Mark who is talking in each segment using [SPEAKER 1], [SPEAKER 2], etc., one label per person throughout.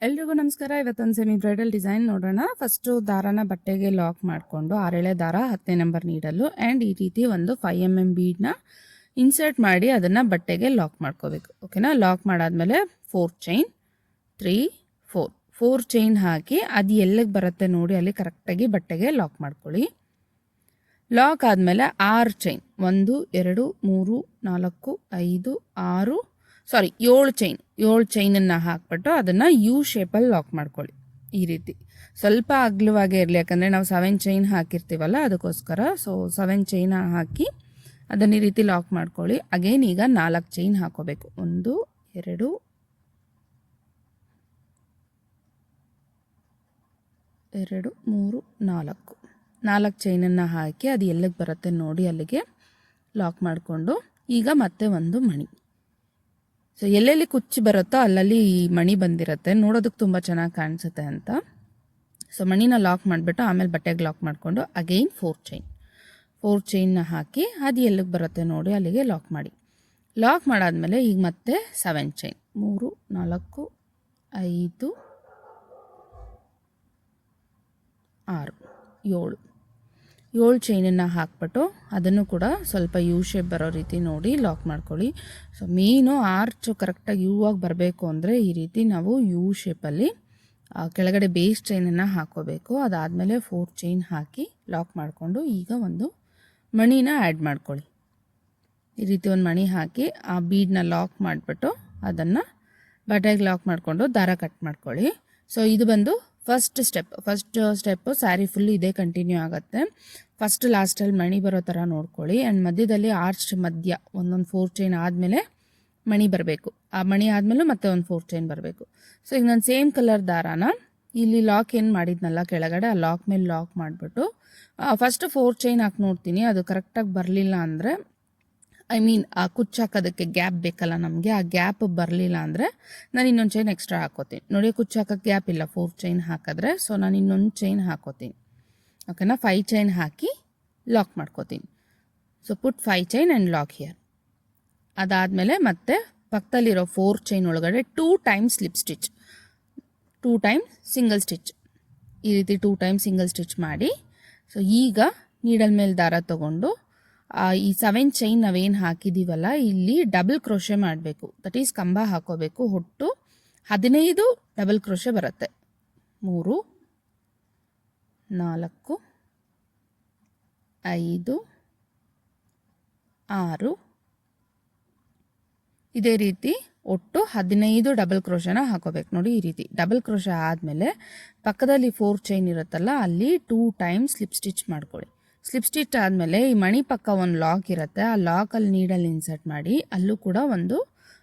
[SPEAKER 1] ಎಲ್ರಿಗೂ ನಮಸ್ಕಾರ. ಇವತ್ತೊಂದು ಸೆಮಿ ಬ್ರೈಡಲ್ ಡಿಸೈನ್ ನೋಡೋಣ. ಫಸ್ಟು ದಾರಾನ ಬಟ್ಟೆಗೆ ಲಾಕ್ ಮಾಡಿಕೊಂಡು 6 ದಾರ 10ನೇ ನಂಬರ್ ನೀಡಲು ಆ್ಯಂಡ್ ಈ ರೀತಿ ಒಂದು 5 mm ಬೀಡ್ನ ಇನ್ಸರ್ಟ್ ಮಾಡಿ ಅದನ್ನು ಬಟ್ಟೆಗೆ ಲಾಕ್ ಮಾಡ್ಕೋಬೇಕು. ಓಕೆನಾ? ಲಾಕ್ ಮಾಡಾದ್ಮೇಲೆ 4 ಚೈನ್ 3 4 ಚೈನ್ ಹಾಕಿ ಅದು ಎಲ್ಲಿಗೆ ಬರುತ್ತೆ ನೋಡಿ ಅಲ್ಲಿ ಕರೆಕ್ಟಾಗಿ ಬಟ್ಟೆಗೆ ಲಾಕ್ ಮಾಡ್ಕೊಳ್ಳಿ. ಲಾಕ್ ಆದಮೇಲೆ 6 ಚೈನ್ 1 2 3 4 5 6 7 ಚೈನನ್ನು ಹಾಕ್ಬಿಟ್ಟು ಅದನ್ನು ಯು ಶೇಪಲ್ಲಿ ಲಾಕ್ ಮಾಡ್ಕೊಳ್ಳಿ. ಈ ರೀತಿ ಸ್ವಲ್ಪ ಅಗ್ಲವಾಗೇ ಇರಲಿ, ಯಾಕಂದರೆ ನಾವು 7 ಚೈನ್ ಹಾಕಿರ್ತೀವಲ್ಲ ಅದಕ್ಕೋಸ್ಕರ. ಸೊ 7 ಚೈನ್ ಹಾಕಿ ಅದನ್ನು ಈ ರೀತಿ ಲಾಕ್ ಮಾಡ್ಕೊಳ್ಳಿ. ಅಗೇನ್ ಈಗ 4 ಚೈನ್ ಹಾಕೋಬೇಕು. 1 2 3 4 ಚೈನನ್ನು ಹಾಕಿ ಅದು ಎಲ್ಲಿಗೆ ಬರುತ್ತೆ ನೋಡಿ ಅಲ್ಲಿಗೆ ಲಾಕ್ ಮಾಡಿಕೊಂಡು ಈಗ ಮತ್ತೆ ಒಂದು ಮಣಿ. ಸೊ ಎಲ್ಲೆಲ್ಲಿ ಕುಚ್ಚು ಬರುತ್ತೋ ಅಲ್ಲಲ್ಲಿ ಈ ಮಣಿ ಬಂದಿರುತ್ತೆ, ನೋಡೋದಕ್ಕೆ ತುಂಬ ಚೆನ್ನಾಗಿ ಕಾಣಿಸುತ್ತೆ ಅಂತ. ಸೊ ಮಣಿನ ಲಾಕ್ ಮಾಡಿಬಿಟ್ಟು ಆಮೇಲೆ ಬಟ್ಟೆಗೆ ಲಾಕ್ ಮಾಡಿಕೊಂಡು ಅಗೈನ್ 4 ಚೈನ್ನ ಹಾಕಿ ಅದು ಎಲ್ಲಿಗೆ ಬರುತ್ತೆ ನೋಡಿ ಅಲ್ಲಿಗೆ ಲಾಕ್ ಮಾಡಿ. ಲಾಕ್ ಮಾಡಾದ್ಮೇಲೆ ಈಗ ಮತ್ತೆ 7 ಚೈನ್ 3 4 5 6 7 ಚೈನನ್ನು ಹಾಕ್ಬಿಟ್ಟು ಅದನ್ನು ಕೂಡ ಸ್ವಲ್ಪ ಯು ಶೇಪ್ ಬರೋ ರೀತಿ ನೋಡಿ ಲಾಕ್ ಮಾಡ್ಕೊಳ್ಳಿ. ಸೊ ಮೇನು ಆರ್ಚು ಕರೆಕ್ಟಾಗಿ ಯು ಆಗಿ ಬರಬೇಕು ಅಂದರೆ ಈ ರೀತಿ ನಾವು ಯು ಶೇಪಲ್ಲಿ ಕೆಳಗಡೆ ಬೇಸ್ ಚೈನನ್ನು ಹಾಕೋಬೇಕು. ಅದಾದಮೇಲೆ 4 ಚೈನ್ ಹಾಕಿ ಲಾಕ್ ಮಾಡಿಕೊಂಡು ಈಗ ಒಂದು ಮಣಿನ ಆ್ಯಡ್ ಮಾಡ್ಕೊಳ್ಳಿ. ಈ ರೀತಿ ಒಂದು ಮಣಿ ಹಾಕಿ ಆ ಬೀಡನ್ನ ಲಾಕ್ ಮಾಡಿಬಿಟ್ಟು ಅದನ್ನು ಬಟ್ಟೆಗೆ ಲಾಕ್ ಮಾಡಿಕೊಂಡು ದಾರ ಕಟ್ ಮಾಡ್ಕೊಳ್ಳಿ. ಸೊ ಇದು ಬಂದು ಫಸ್ಟ್ ಸ್ಟೆಪ್ಪು ಸ್ಯಾರಿ ಫುಲ್ ಇದೇ ಕಂಟಿನ್ಯೂ ಆಗುತ್ತೆ. ಫಸ್ಟ್ ಲಾಸ್ಟಲ್ಲಿ ಮಣಿ ಬರೋ ಥರ ನೋಡ್ಕೊಳ್ಳಿ. ಆ್ಯಂಡ್ ಮಧ್ಯದಲ್ಲಿ ಆರ್ಚ್ ಮಧ್ಯ ಒಂದೊಂದು 4 ಚೈನ್ ಆದಮೇಲೆ ಮಣಿ ಬರಬೇಕು. ಆ ಮಣಿ ಆದಮೇಲೆ ಮತ್ತೆ ಒಂದು 4 ಚೈನ್ ಬರಬೇಕು. ಸೊ ಈಗ ನಾನು ಸೇಮ್ ಕಲರ್ ದಾರಾನ ಇಲ್ಲಿ ಲಾಕ್ ಏನು ಮಾಡಿದ್ನಲ್ಲ ಕೆಳಗಡೆ ಆ ಲಾಕ್ ಮೇಲೆ ಲಾಕ್ ಮಾಡಿಬಿಟ್ಟು ಫಸ್ಟ್ 4 ಚೈನ್ ಹಾಕಿ ನೋಡ್ತೀನಿ. ಅದು ಕರೆಕ್ಟಾಗಿ ಬರಲಿಲ್ಲ ಅಂದರೆ ಆ ಕುಚ್ಚು ಹಾಕೋದಕ್ಕೆ ಗ್ಯಾಪ್ ಬೇಕಲ್ಲ ನಮಗೆ, ಆ ಗ್ಯಾಪ್ ಬರಲಿಲ್ಲ ಅಂದರೆ ನಾನು ಇನ್ನೊಂದು ಚೈನ್ ಎಕ್ಸ್ಟ್ರಾ ಹಾಕೋತೀನಿ. ನೋಡಿ ಕುಚ್ಚು ಹಾಕೋಕ್ಕೆ ಗ್ಯಾಪ್ ಇಲ್ಲ 4 ಚೈನ್ ಹಾಕಿದ್ರೆ. ಸೊ ನಾನು ಇನ್ನೊಂದು ಚೈನ್ ಹಾಕೋತೀನಿ. ಓಕೆನಾ? 5 ಚೈನ್ ಹಾಕಿ ಲಾಕ್ ಮಾಡ್ಕೋತೀನಿ. So put 5 chain and lock here. ಅದಾದಮೇಲೆ ಮತ್ತೆ ಪಕ್ಕದಲ್ಲಿರೋ 4 ಚೈನ್ ಒಳಗಡೆ 2 times slip stitch, 2 times single stitch, ಈ ರೀತಿ 2 ಟೈಮ್ಸ್ ಸಿಂಗಲ್ ಸ್ಟಿಚ್ ಮಾಡಿ. ಸೊ ಈಗ ನೀಡಲ್ ಮೇಲೆ ದಾರ ತೊಗೊಂಡು ಈ 7 ಚೈನ್ ನಾವೇನು ಹಾಕಿದ್ದೀವಲ್ಲ ಇಲ್ಲಿ ಡಬಲ್ ಕ್ರೋಶೆ ಮಾಡಬೇಕು. ದಟ್ ಈಸ್ ಕಂಬ ಹಾಕೋಬೇಕು. ಒಟ್ಟು 15 ಡಬಲ್ ಕ್ರೋಶೆ ಬರುತ್ತೆ. 3 4 5 6 ಇದೇ ರೀತಿ ಒಟ್ಟು 15 ಡಬಲ್ ಕ್ರೋಶನ ಹಾಕೋಬೇಕು. ನೋಡಿ ಈ ರೀತಿ ಡಬಲ್ ಕ್ರೋಶೆ ಆದಮೇಲೆ ಪಕ್ಕದಲ್ಲಿ 4 ಚೈನ್ ಇರುತ್ತಲ್ಲ ಅಲ್ಲಿ 2 ಟೈಮ್ಸ್ ಸ್ಲಿಪ್ ಸ್ಟಿಚ್ ಮಾಡ್ಕೊಳ್ಳಿ. ಸ್ಲಿಪ್ ಸ್ಟಿಚ್ ಆದಮೇಲೆ ಈ ಮಣಿ ಪಕ್ಕ ಒಂದು ಲಾಕ್ ಇರುತ್ತೆ, ಆ ಲಾಕಲ್ಲಿ ನೀಡಲ್ಲಿ ಇನ್ಸರ್ಟ್ ಮಾಡಿ ಅಲ್ಲೂ ಕೂಡ ಒಂದು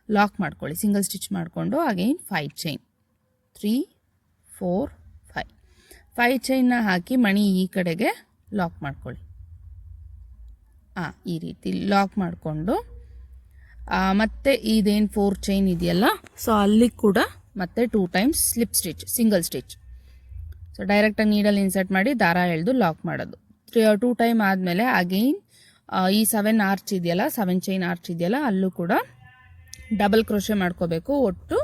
[SPEAKER 1] ಲಾಕ್ ಮಾಡ್ಕೊಳ್ಳಿ. ಸಿಂಗಲ್ ಸ್ಟಿಚ್ ಮಾಡಿಕೊಂಡು ಅಗೈನ್ 5 ಚೈನ್ 3 4 5 ಚೈನ್ನ ಹಾಕಿ ಮಣಿ ಈ ಕಡೆಗೆ ಲಾಕ್ ಮಾಡ್ಕೊಳ್ಳಿ. ಈ ರೀತಿ ಲಾಕ್ ಮಾಡಿಕೊಂಡು ಮತ್ತೆ ಇದೇನು 4 ಚೈನ್ ಇದೆಯಲ್ಲ ಸೊ ಅಲ್ಲಿ ಕೂಡ ಮತ್ತೆ 2 times slip stitch single stitch. So ಡೈರೆಕ್ಟಾಗಿ ನೀಡಲ್ಲಿ ಇನ್ಸರ್ಟ್ ಮಾಡಿ ದಾರ ಎಳೆದು ಲಾಕ್ ಮಾಡೋದು. 2 ಟೈಮ್ ಆದಮೇಲೆ ಅಗೈನ್ ಈ 7 ಆರ್ಚ್ ಇದೆಯಲ್ಲ 7 ಚೈನ್ ಆರ್ಚ್ ಇದೆಯಲ್ಲ ಅಲ್ಲೂ ಕೂಡ ಡಬಲ್ ಕ್ರೋಶೆ ಮಾಡ್ಕೋಬೇಕು. ಒಟ್ಟು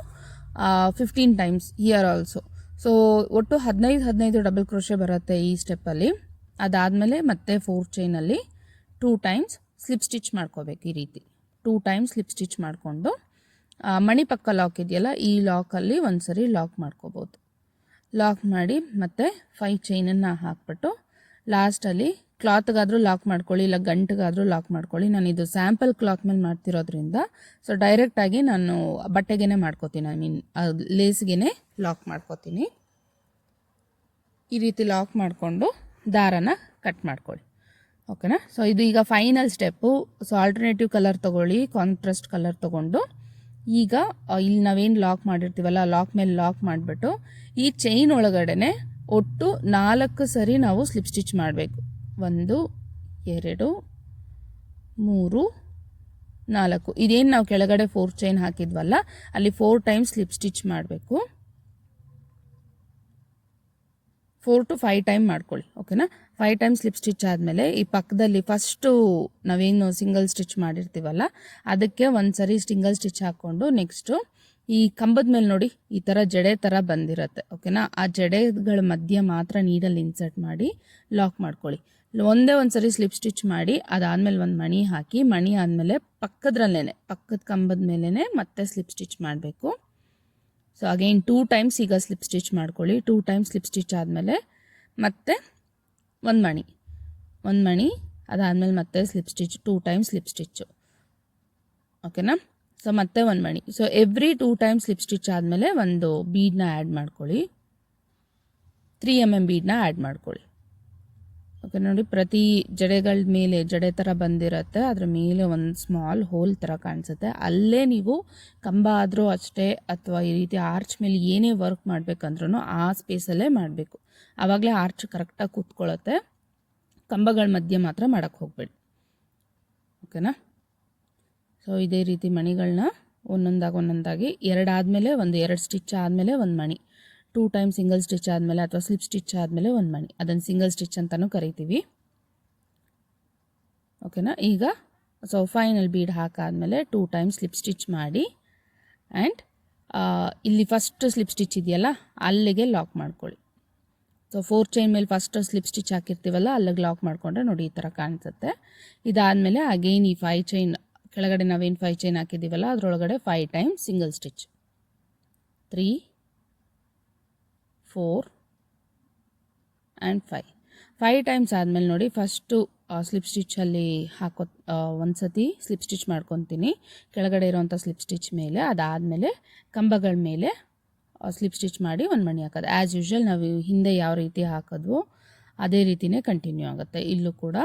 [SPEAKER 1] 15 ಟೈಮ್ಸ್ ಹಿಯರ್ ಆಲ್ಸೋ. ಸೊ ಒಟ್ಟು 15 ಡಬಲ್ ಕ್ರೋಶೆ ಬರುತ್ತೆ ಈ ಸ್ಟೆಪ್ಪಲ್ಲಿ. ಅದಾದಮೇಲೆ ಮತ್ತೆ 4 ಚೈನಲ್ಲಿ 2 ಟೈಮ್ಸ್ ಸ್ಲಿಪ್ ಸ್ಟಿಚ್ ಮಾಡ್ಕೋಬೇಕು. ಈ ರೀತಿ 2 ಟೈಮ್ಸ್ ಸ್ಲಿಪ್ ಸ್ಟಿಚ್ ಮಾಡಿಕೊಂಡು ಮಣಿ ಪಕ್ಕ ಲಾಕ್ ಇದೆಯಲ್ಲ ಈ ಲಾಕಲ್ಲಿ ಒಂದು ಸರಿ ಲಾಕ್ ಮಾಡ್ಕೋಬೋದು. ಲಾಕ್ ಮಾಡಿ ಮತ್ತೆ 5 ಚೈನನ್ನು ಹಾಕ್ಬಿಟ್ಟು ಲಾಸ್ಟಲ್ಲಿ ಕ್ಲಾತ್ಗಾದರೂ ಲಾಕ್ ಮಾಡ್ಕೊಳ್ಳಿ, ಇಲ್ಲ ಗಂಟಿಗಾದರೂ ಲಾಕ್ ಮಾಡ್ಕೊಳ್ಳಿ. ನಾನು ಇದು ಸ್ಯಾಂಪಲ್ ಕ್ಲಾತ್ ಮೇಲೆ ಮಾಡ್ತಿರೋದ್ರಿಂದ ಸೊ ಡೈರೆಕ್ಟಾಗಿ ನಾನು ಬಟ್ಟೆಗೇ ಮಾಡ್ಕೋತೀನಿ, ಲೇಸ್ಗೆ ಲಾಕ್ ಮಾಡ್ಕೋತೀನಿ. ಈ ರೀತಿ ಲಾಕ್ ಮಾಡಿಕೊಂಡು ದಾರನ ಕಟ್ ಮಾಡ್ಕೊಳ್ಳಿ. ಓಕೆನಾ? ಸೊ ಇದು ಈಗ final step. So alternative colour ತೊಗೊಳ್ಳಿ, ಕಾಂಟ್ರಾಸ್ಟ್ ಕಲರ್ ತೊಗೊಂಡು ಈಗ ಇಲ್ಲಿ ನಾವೇನು ಲಾಕ್ ಮಾಡಿರ್ತೀವಲ್ಲ ಲಾಕ್ ಮೇಲೆ ಲಾಕ್ ಮಾಡಿಬಿಟ್ಟು ಈ ಚೈನ್ ಒಳಗಡೆ ಒಟ್ಟು 4 ಸರಿ ನಾವು ಸ್ಲಿಪ್ ಸ್ಟಿಚ್ ಮಾಡಬೇಕು. 1 2 3 4 ಇದೇನು ನಾವು ಕೆಳಗಡೆ 4 ಚೈನ್ ಹಾಕಿದ್ವಲ್ಲ ಅಲ್ಲಿ 4 ಟೈಮ್ಸ್ ಸ್ಲಿಪ್ ಸ್ಟಿಚ್ ಮಾಡಬೇಕು. 4 to 5 ಟೈಮ್ ಮಾಡ್ಕೊಳ್ಳಿ. ಓಕೆನಾ? 5 ಟೈಮ್ಸ್ ಸ್ಲಿಪ್ ಸ್ಟಿಚ್ ಆದಮೇಲೆ ಈ ಪಕ್ಕದಲ್ಲಿ ಫಸ್ಟು ನಾವೇನು ಸಿಂಗಲ್ ಸ್ಟಿಚ್ ಮಾಡಿರ್ತೀವಲ್ಲ ಅದಕ್ಕೆ ಒಂದು ಸರಿ ಸಿಂಗಲ್ ಸ್ಟಿಚ್ ಹಾಕ್ಕೊಂಡು ನೆಕ್ಸ್ಟು ಈ ಕಂಬದ ಮೇಲೆ ನೋಡಿ ಈ ಥರ ಜಡೆ ಥರ ಬಂದಿರತ್ತೆ, ಓಕೆನಾ. ಆ ಜಡೆಗಳ ಮಧ್ಯೆ ಮಾತ್ರ ನೀಡಲ್ಲಿ ಇನ್ಸರ್ಟ್ ಮಾಡಿ ಲಾಕ್ ಮಾಡ್ಕೊಳ್ಳಿ. ಒಂದೇ ಒಂದು ಸರಿ ಸ್ಲಿಪ್ ಸ್ಟಿಚ್ ಮಾಡಿ ಅದಾದಮೇಲೆ ಒಂದು ಮಣಿ ಹಾಕಿ, ಮಣಿ ಆದಮೇಲೆ ಪಕ್ಕದ ಕಂಬದ ಮೇಲೇ ಮತ್ತೆ ಸ್ಲಿಪ್ ಸ್ಟಿಚ್ ಮಾಡಬೇಕು. ಸೊ ಅಗೈನ್ 2 ಟೈಮ್ಸ್ ಈಗ ಸ್ಲಿಪ್ ಸ್ಟಿಚ್ ಮಾಡ್ಕೊಳ್ಳಿ. 2 ಟೈಮ್ಸ್ ಸ್ಲಿಪ್ ಸ್ಟಿಚ್ ಆದಮೇಲೆ ಮತ್ತೆ ಒಂದು ಮಣಿ ಅದಾದಮೇಲೆ ಮತ್ತೆ slip stitch, 2 times slip stitch, ಓಕೆನಾ. ಸೊ ಮತ್ತೆ ಒಂದು ಮಣಿ. So every 2 times slip stitch ಆದಮೇಲೆ ಒಂದು ಬೀಡನ್ನ ಆ್ಯಡ್ ಮಾಡ್ಕೊಳ್ಳಿ, 3 mm ಬೀಡನ್ನ ಆ್ಯಡ್ ಮಾಡ್ಕೊಳ್ಳಿ. ಓಕೆ ನೋಡಿ, ಪ್ರತಿ ಜಡೆಗಳ ಮೇಲೆ ಜಡೆ ಥರ ಬಂದಿರುತ್ತೆ, ಅದ್ರ ಮೇಲೆ ಒಂದು ಸ್ಮಾಲ್ ಹೋಲ್ ಥರ ಕಾಣಿಸುತ್ತೆ. ಅಲ್ಲೇ ನೀವು ಕಂಬ ಆದರೂ ಅಷ್ಟೇ ಅಥವಾ ಈ ರೀತಿ ಆರ್ಚ್ ಮೇಲೆ ಏನೇ ವರ್ಕ್ ಮಾಡಬೇಕಂದ್ರೂ ಆ ಸ್ಪೇಸಲ್ಲೇ ಮಾಡಬೇಕು. ಆವಾಗಲೇ ಆರ್ಚ್ ಕರೆಕ್ಟಾಗಿ ಕೂತ್ಕೊಳ್ಳುತ್ತೆ. ಕಂಬಗಳ ಮಧ್ಯೆ ಮಾತ್ರ ಮಾಡೋಕ್ಕೆ ಹೋಗಬೇಡಿ, ಓಕೆನಾ. ಸೊ ಇದೇ ರೀತಿ ಮಣಿಗಳನ್ನ ಒಂದೊಂದಾಗಿ 2 ಆದಮೇಲೆ ಒಂದು 2 ಸ್ಟಿಚ್ ಆದಮೇಲೆ ಒಂದು ಮಣಿ, 2 ಟೈಮ್ ಸಿಂಗಲ್ ಸ್ಟಿಚ್ ಆದಮೇಲೆ ಅಥವಾ ಸ್ಲಿಪ್ ಸ್ಟಿಚ್ ಆದಮೇಲೆ ಒಂದು ಮಣಿ, ಅದನ್ನು ಸಿಂಗಲ್ ಸ್ಟಿಚ್ ಅಂತಲೂ ಕರಿತೀವಿ, ಓಕೆನಾ. ಈಗ ಸೊ ಫೈನಲ್ ಬೀಡ್ ಹಾಕಾದಮೇಲೆ 2 ಟೈಮ್ ಸ್ಲಿಪ್ ಸ್ಟಿಚ್ ಮಾಡಿ ಆ್ಯಂಡ್ ಇಲ್ಲಿ ಫಸ್ಟ್ ಸ್ಲಿಪ್ ಸ್ಟಿಚ್ ಇದೆಯಲ್ಲ ಅಲ್ಲಿಗೆ ಲಾಕ್ ಮಾಡ್ಕೊಳ್ಳಿ. ಸೊ 4 ಚೈನ್ ಮೇಲೆ ಫಸ್ಟ್ ಸ್ಲಿಪ್ ಸ್ಟಿಚ್ ಹಾಕಿರ್ತೀವಲ್ಲ ಅಲ್ಲಿಗೆ ಲಾಕ್ ಮಾಡಿಕೊಂಡ್ರೆ ನೋಡಿ ಈ ಥರ ಕಾಣಿಸುತ್ತೆ. ಇದಾದಮೇಲೆ ಅಗೈನ್ ಈ 5 ಚೈನ್ ಕೆಳಗಡೆ ನಾವೇನು 5 ಚೈನ್ ಹಾಕಿದ್ದೀವಲ್ಲ ಅದರೊಳಗಡೆ 5 time single stitch, 3 4 and 5 times ಆದಮೇಲೆ ನೋಡಿ ಫಸ್ಟು ಸ್ಲಿಪ್ ಸ್ಟಿಚ್ಚಲ್ಲಿ ಒಂದು ಸತಿ ಸ್ಲಿಪ್ ಸ್ಟಿಚ್ ಮಾಡ್ಕೊತೀನಿ ಕೆಳಗಡೆ ಇರೋವಂಥ ಸ್ಲಿಪ್ ಸ್ಟಿಚ್ ಮೇಲೆ. ಅದಾದಮೇಲೆ ಕಂಬಗಳ ಮೇಲೆ ಸ್ಲಿಪ್ ಸ್ಟಿಚ್ ಮಾಡಿ ಒಂದು ಮಣಿ ಹಾಕೋದು. ಆ್ಯಸ್ ಯೂಶ್ವಲ್ ನಾವು ಹಿಂದೆ ಯಾವ ರೀತಿ ಹಾಕೋದ್ವೋ ಅದೇ ರೀತಿಯೇ ಕಂಟಿನ್ಯೂ ಆಗುತ್ತೆ ಇಲ್ಲೂ ಕೂಡ,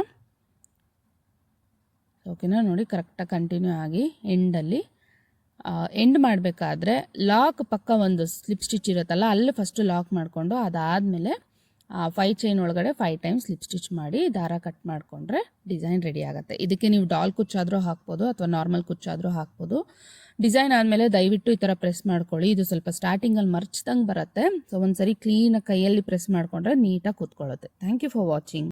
[SPEAKER 1] ಓಕೆನಾ. ನೋಡಿ ಕರೆಕ್ಟಾಗಿ ಕಂಟಿನ್ಯೂ ಆಗಿ ಎಂಡ್ ಮಾಡಬೇಕಾದ್ರೆ ಲಾಕ್ ಪಕ್ಕ ಒಂದು ಸ್ಲಿಪ್ ಸ್ಟಿಚ್ ಇರುತ್ತಲ್ಲ ಅಲ್ಲಿ ಫಸ್ಟು ಲಾಕ್ ಮಾಡಿಕೊಂಡು ಅದಾದಮೇಲೆ 5 ಚೈನ್ ಒಳಗಡೆ 5 ಟೈಮ್ ಸ್ಲಿಪ್ ಸ್ಟಿಚ್ ಮಾಡಿ ದಾರ ಕಟ್ ಮಾಡಿಕೊಂಡ್ರೆ ಡಿಸೈನ್ ರೆಡಿ ಆಗುತ್ತೆ. ಇದಕ್ಕೆ ನೀವು ಡಾಲ್ ಕುಚ್ಚಾದರೂ ಹಾಕ್ಬೋದು ಅಥವಾ ನಾರ್ಮಲ್ ಕುಚ್ಚಾದರೂ ಹಾಕ್ಬೋದು. ಡಿಸೈನ್ ಆದಮೇಲೆ ದಯವಿಟ್ಟು ಈ ಥರ ಪ್ರೆಸ್ ಮಾಡ್ಕೊಳ್ಳಿ, ಇದು ಸ್ವಲ್ಪ ಸ್ಟಾರ್ಟಿಂಗಲ್ಲಿ ಮರ್ಚ್ದಂಗೆ ಬರುತ್ತೆ. ಸೊ ಒಂದು ಸರಿ ಕ್ಲೀನಾಗಿ ಕೈಯಲ್ಲಿ ಪ್ರೆಸ್ ಮಾಡಿಕೊಂಡ್ರೆ ನೀಟಾಗಿ ಕೂತ್ಕೊಳ್ಳುತ್ತೆ. Thank you for watching.